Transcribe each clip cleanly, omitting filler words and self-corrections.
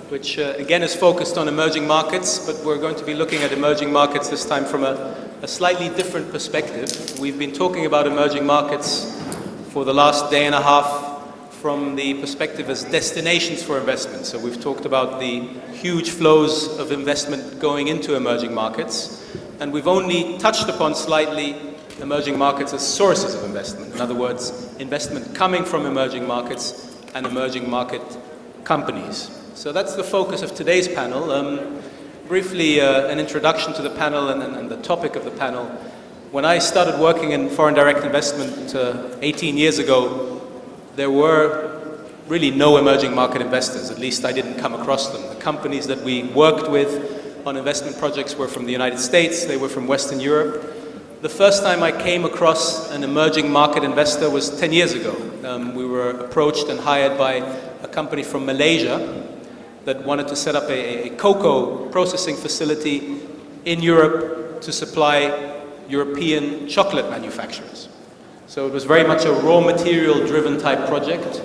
which again is focused on emerging markets, but we're going to be looking at emerging markets this time from a slightly different perspective. We've been talking about emerging markets for the last day and a half from the perspective as destinations for investment. So we've talked about the huge flows of investment going into emerging markets, and we've only touched upon slightly emerging markets as sources of investment. In other words, investment coming from emerging markets and emerging market companies. So that's the focus of today's panel. Briefly, an introduction to the panel and the topic of the panel. When I started working in foreign direct investment 18 years ago, there were really no emerging market investors. At least I didn't come across them. The companies that we worked with on investment projects were from the United States, they were from Western Europe. The first time I came across an emerging market investor was 10 years ago. We were approached and hired by a company from Malaysia that wanted to set up a cocoa processing facility in Europe to supply European chocolate manufacturers. So it was very much a raw material driven type project,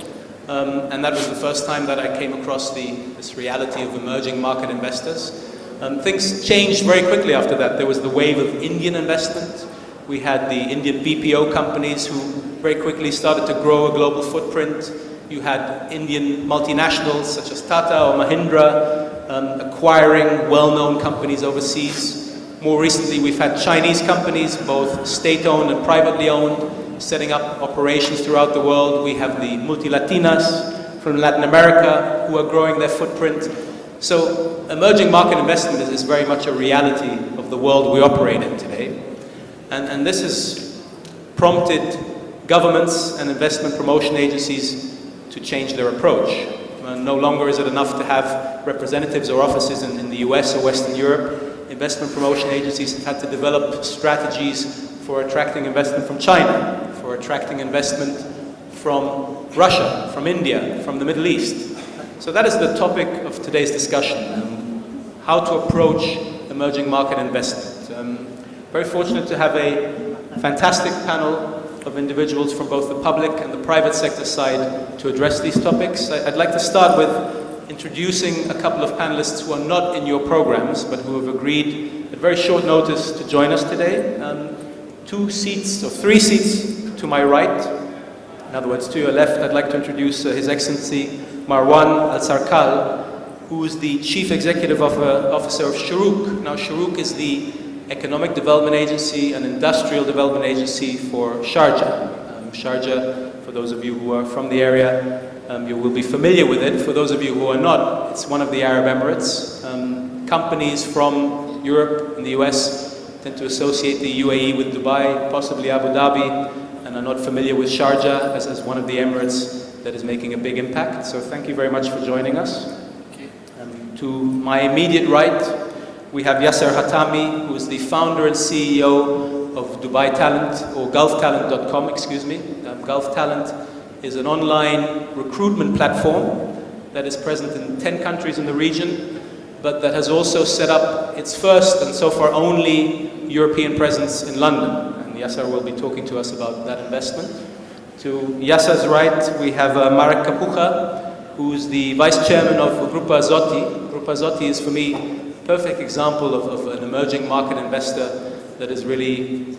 and that was the first time that I came across this reality of emerging market investors. Things changed very quickly after that. There was the wave of Indian investment. We had the Indian BPO companies who very quickly started to grow a global footprint. You had Indian multinationals such as Tata or Mahindra acquiring well-known companies overseas. More recently, we've had Chinese companies, both state-owned and privately owned, setting up operations throughout the world. We have the multilatinas from Latin America who are growing their footprint. So emerging market investment is very much a reality of the world we operate in today. And this has prompted governments and investment promotion agencies to change their approach. No longer is it enough to have representatives or offices in the US or Western Europe. Investment promotion agencies have had to develop strategies for attracting investment from China, for attracting investment from Russia, from India, from the Middle East. So that is the topic of today's discussion, how to approach emerging market investment. Very fortunate to have a fantastic panel of individuals from both the public and the private sector side to address these topics. I'd like to start with introducing a couple of panelists who are not in your programs, but who have agreed at very short notice to join us today. 2 seats, or 3 seats to my right, in other words, to your left, I'd like to introduce His Excellency Marwan Al-Sarkal, who is the Chief Executive Officer of Shuruk. Now, Shuruk is the Economic Development Agency and Industrial Development Agency for Sharjah. Sharjah, for those of you who are from the area, you will be familiar with it. For those of you who are not, it's one of the Arab Emirates. Companies from Europe and the US tend to associate the UAE with Dubai, possibly Abu Dhabi, and are not familiar with Sharjah as one of the Emirates that is making a big impact. So thank you very much for joining us. To my immediate right, we have Yasser Hatami, who is the founder and CEO of Dubai Talent, or GulfTalent.com, excuse me. Gulf Talent is an online recruitment platform that is present in 10 countries in the region, but that has also set up its first and so far only European presence in London. And Yasser will be talking to us about that investment. To Yasser's right, we have Marek Kapucha, who is the vice chairman of Grupa Azoty. Grupa Azoty is, for me, a perfect example of an emerging market investor that is really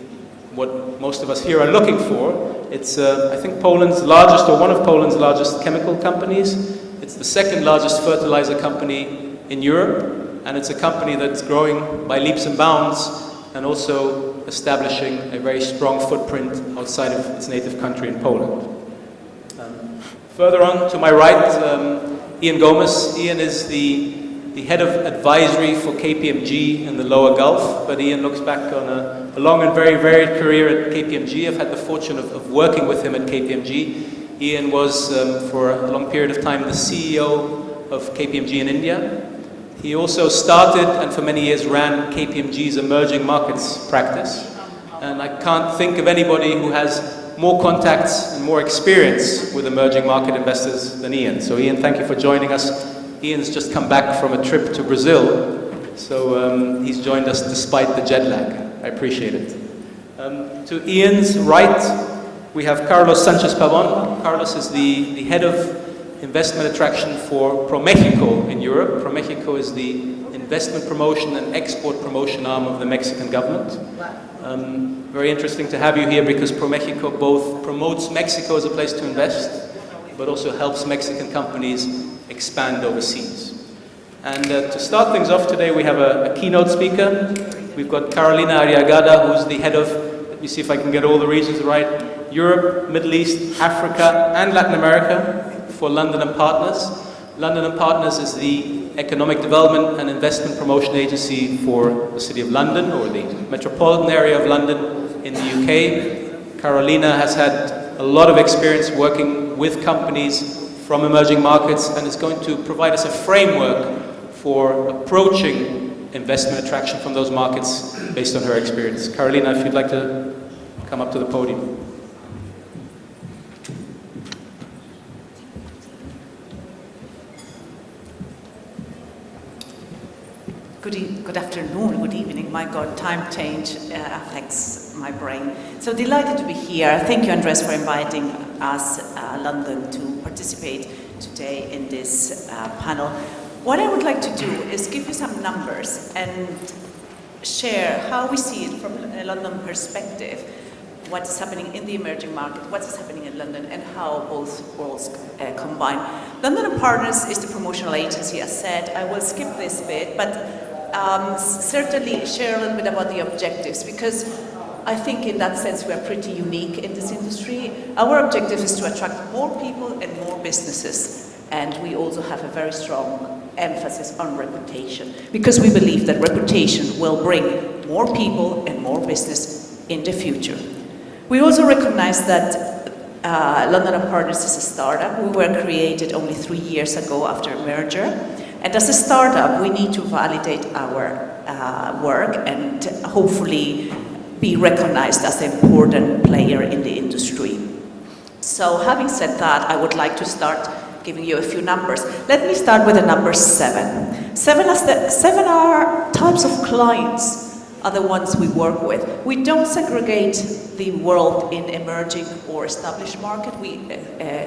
what most of us here are looking for. It's, I think, Poland's largest, or one of Poland's largest chemical companies. It's the second largest fertilizer company in Europe, and it's a company that's growing by leaps and bounds and also establishing a very strong footprint outside of its native country in Poland. Further on to my right, Ian Gomez. Ian is the head of advisory for KPMG in the Lower Gulf, but Ian looks back on a long and very varied career at KPMG. I've had the fortune of working with him at KPMG. Ian was, for a long period of time, the CEO of KPMG in India. He also started and for many years ran KPMG's emerging markets practice. And I can't think of anybody who has more contacts and more experience with emerging market investors than Ian. So Ian, thank you for joining us. Ian's just come back from a trip to Brazil, so he's joined us despite the jet lag. I appreciate it. To Ian's right, we have Carlos Sanchez Pavon. Carlos is the head of investment attraction for ProMexico in Europe. ProMexico is the investment promotion and export promotion arm of the Mexican government. Very interesting to have you here because ProMexico both promotes Mexico as a place to invest, but also helps Mexican companies expand overseas. And to start things off today, we have a keynote speaker. We've got Carolina Arriagada, who's the head of, let me see if I can get all the regions right, Europe, Middle East, Africa, and Latin America for London and Partners. London and Partners is the economic development and investment promotion agency for the City of London, or the metropolitan area of London in the UK. Carolina has had a lot of experience working with companies from emerging markets and is going to provide us a framework for approaching investment attraction from those markets based on her experience. Carolina, if you'd like to come up to the podium. Good afternoon, good evening. My God, time change affects my brain. So delighted to be here. Thank you, Andres, for inviting us, London, to participate today in this panel. What I would like to do is give you some numbers and share how we see it from a London perspective, what is happening in the emerging market, what is happening in London, and how both worlds combine. London and Partners is the promotional agency, as said. I will skip this bit, but certainly share a little bit about the objectives, because I think in that sense we are pretty unique in this industry. Our objective is to attract more people and more businesses, and we also have a very strong emphasis on reputation, because we believe that reputation will bring more people and more business in the future. We also recognize that London and Partners is a startup. We were created only 3 years ago after a merger. And as a startup, we need to validate our work and hopefully be recognized as an important player in the industry. So having said that, I would like to start giving you a few numbers. Let me start with the number 7. Seven are types of clients are the ones we work with. We don't segregate the world in emerging or established market. We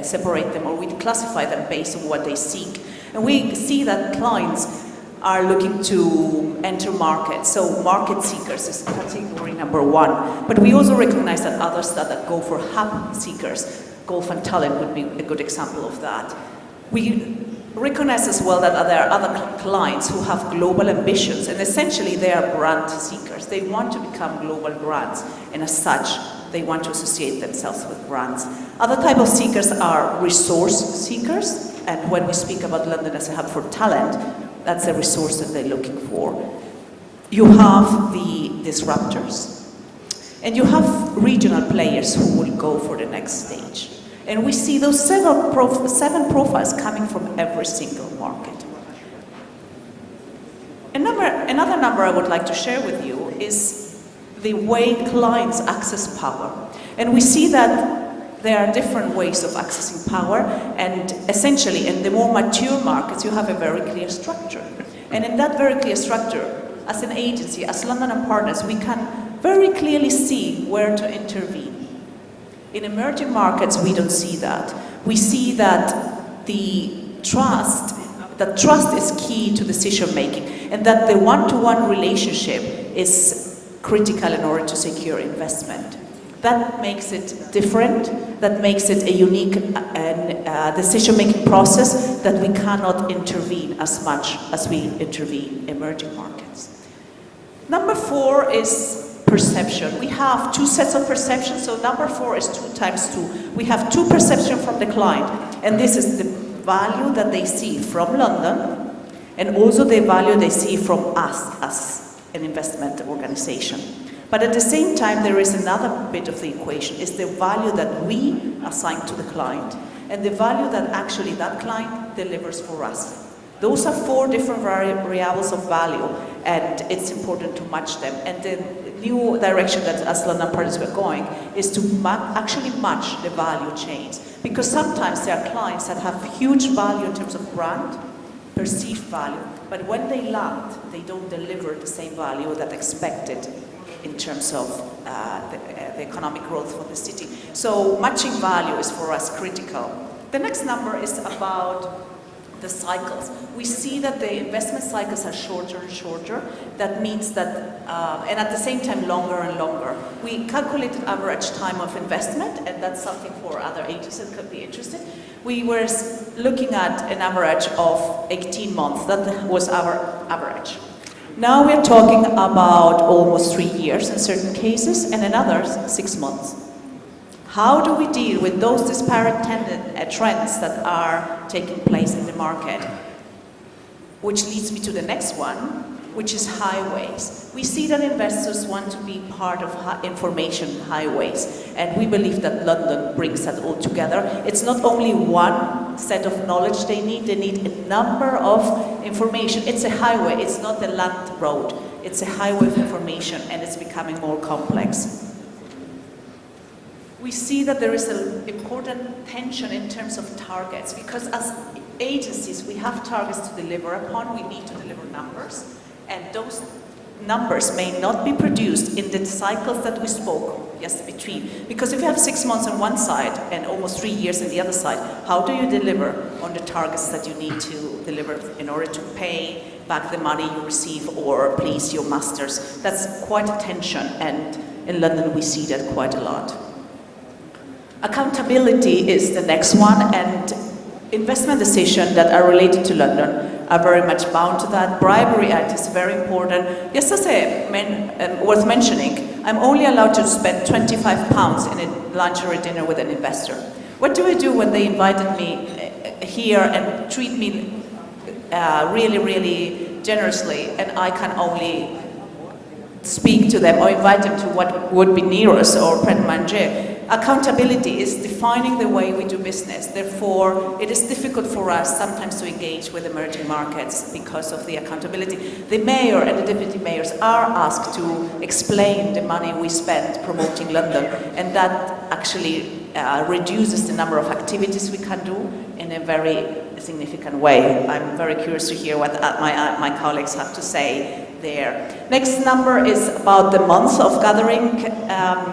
separate them, or we classify them based on what they seek. And we see that clients are looking to enter markets. So market seekers is category number 1. But we also recognize that others that go for hub seekers, golf and talent would be a good example of that. We recognize as well that there are other clients who have global ambitions, and essentially they are brand seekers. They want to become global brands, and as such, they want to associate themselves with brands. Other type of seekers are resource seekers, and when we speak about London as a hub for talent, that's a resource that they're looking for. You have the disruptors, and you have regional players who will go for the next stage. And we see those 7 profiles coming from every single market. Another number I would like to share with you is the way clients access power. And we see that there are different ways of accessing power, and essentially in the more mature markets you have a very clear structure. And in that very clear structure, as an agency, as London and Partners, we can very clearly see where to intervene. In emerging markets, we don't see that. We see that trust is key to decision making, and that the one-to-one relationship is critical in order to secure investment. That makes it different, that makes it a unique decision-making process that we cannot intervene as much as we intervene in emerging markets. Number 4 is perception. We have 2 sets of perceptions, so number 4 is 2 times 2. We have 2 perceptions from the client, and this is the value that they see from London, and also the value they see from us as an investment organization. But at the same time, there is another bit of the equation, is the value that we assign to the client, and the value that actually that client delivers for us. Those are 4 different variables of value, and it's important to match them. And the new direction that as London Partners we're going is to actually match the value chains. Because sometimes there are clients that have huge value in terms of brand, perceived value, but when they land, they don't deliver the same value that expected in terms of the economic growth for the city. So matching value is for us critical The next number is about the cycles. We see that the investment cycles are shorter and shorter. That means that, and at the same time, longer and longer. We calculated average time of investment, and that's something for other agencies that could be interested. We were looking at an average of 18 months. That was our average. Now we're talking about almost 3 years in certain cases, and in others, 6 months. How do we deal with those disparate trends that are taking place in the market? Which leads me to the next one, which is highways. We see that investors want to be part of information highways, and we believe that London brings that all together. It's not only one set of knowledge they need a number of information. It's a highway, it's not a land road. It's a highway of information, and it's becoming more complex. We see that there is an important tension in terms of targets, because as agencies we have targets to deliver upon, we need to deliver numbers, and those numbers may not be produced in the cycles that we spoke just between. Because if you have 6 months on one side and almost 3 years on the other side, how do you deliver on the targets that you need to deliver in order to pay back the money you receive or please your masters? That's quite a tension, and in London we see that quite a lot. Accountability is the next one, and investment decisions that are related to London are very much bound to that. Bribery Act is very important. Just as worth mentioning, I'm only allowed to spend £25 in a lunch or a dinner with an investor. What do I do when they invited me here and treat me really, really generously, and I can only speak to them or invite them to what would be near us or Pret Manger? Accountability is defining the way we do business. Therefore, it is difficult for us sometimes to engage with emerging markets because of the accountability. The mayor and the deputy mayors are asked to explain the money we spend promoting London, and that actually reduces the number of activities we can do in a very significant way. I'm very curious to hear what my colleagues have to say there. Next number is about the months of gathering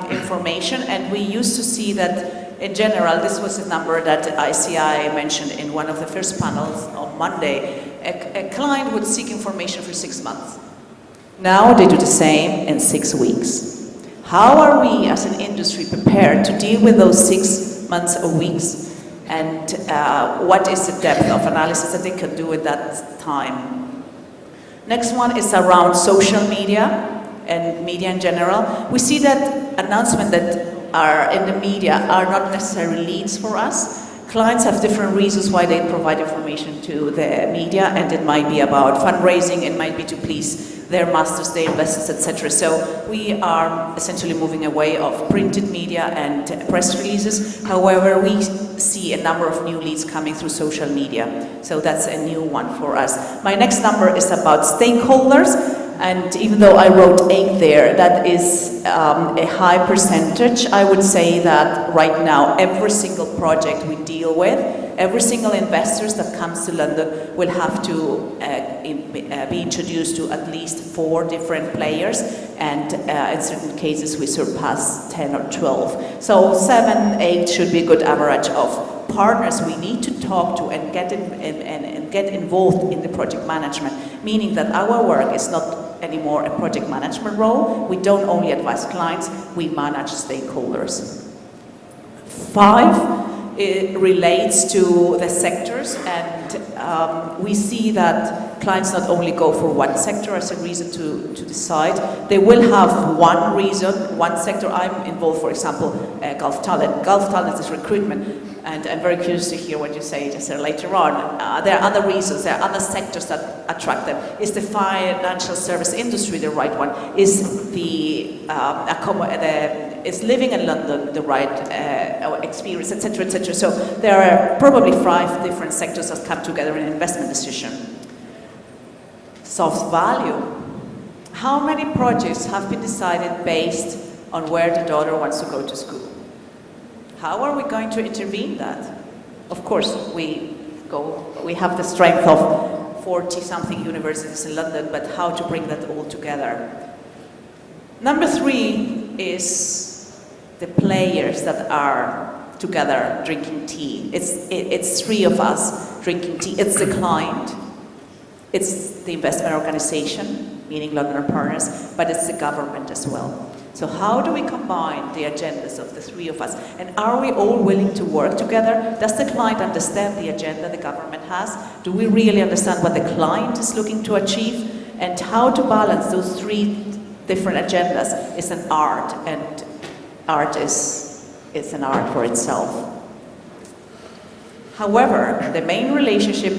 information, and we used to see that in general, this was a number that ICI mentioned in one of the first panels on Monday. A client would seek information for 6 months. Now they do the same in 6 weeks. How are we as an industry prepared to deal with those 6 months or weeks? And what is the depth of analysis that they can do at that time? Next one is around social media and media in general. We see that announcements that are in the media are not necessarily leads for us. Clients have different reasons why they provide information to the media, and it might be about fundraising, it might be to please their masters, their investors, etc. So we are essentially moving away of printed media and press releases. However, we see a number of new leads coming through social media. So that's a new one for us. My next number is about stakeholders. And even though I wrote 8 there, that is a high percentage. I would say that right now, every single project we deal with, every single investor that comes to London will have to be introduced to at least 4 different players, and in certain cases we surpass 10 or 12. So 7, 8 should be a good average of partners we need to talk to and get involved in the project management, meaning that our work is not anymore a project management role. We don't only advise clients, we manage stakeholders. 5, it relates to the sectors, and we see that clients not only go for one sector as a reason to decide, they will have one reason, one sector. I'm involved, for example, Gulf Talent. Gulf Talent is recruitment, and I'm very curious to hear what you say later on. There are other reasons, there are other sectors that attract them. Is the financial service industry the right one? Is is living in London the right experience, etc., etc. So there are probably 5 different sectors that come together in an investment decision. Soft value. How many projects have been decided based on where the daughter wants to go to school? How are we going to intervene that? Of course, we have the strength of 40-something universities in London, but how to bring that all together? Number 3 is the players that are together drinking tea. It's three of us drinking tea. It's the client, it's the investment organization, meaning London Partners, but it's the government as well. So how do we combine the agendas of the three of us? And are we all willing to work together? Does the client understand the agenda the government has? Do we really understand what the client is looking to achieve? And how to balance those three different agendas is an art, and art is an art for itself. However, the main relationship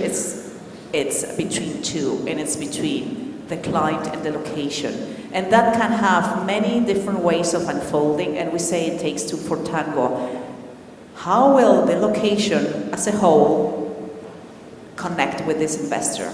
it's between two, and it's between the client and the location. And that can have many different ways of unfolding, and we say it takes two for tango. How will the location as a whole connect with this investor?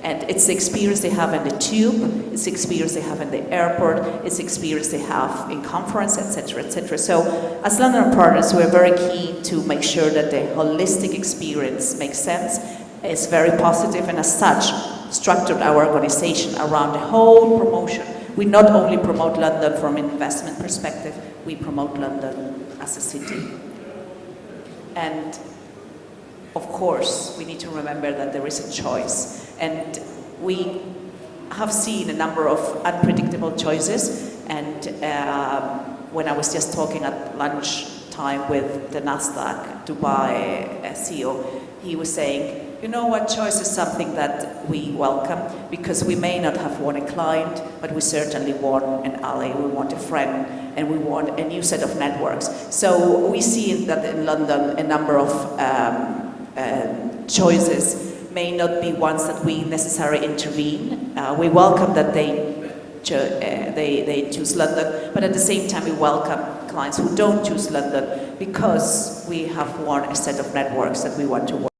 And it's the experience they have in the tube, it's the experience they have in the airport, it's the experience they have in conference, etc., etc. So as London Partners, we're very keen to make sure that the holistic experience makes sense, is very positive, and as such, structured our organization around the whole promotion. We not only promote London from an investment perspective, we promote London as a city. And of course, we need to remember that there is a choice. And we have seen a number of unpredictable choices. And when I was just talking at lunchtime with the Nasdaq Dubai CEO, he was saying, you know what, choice is something that we welcome, because we may not have won a client, but we certainly want an ally, we want a friend, and we want a new set of networks. So we see that in London a number of choices may not be ones that we necessarily intervene. We welcome that they choose London, but at the same time we welcome clients who don't choose London, because we have won a set of networks that we want to work.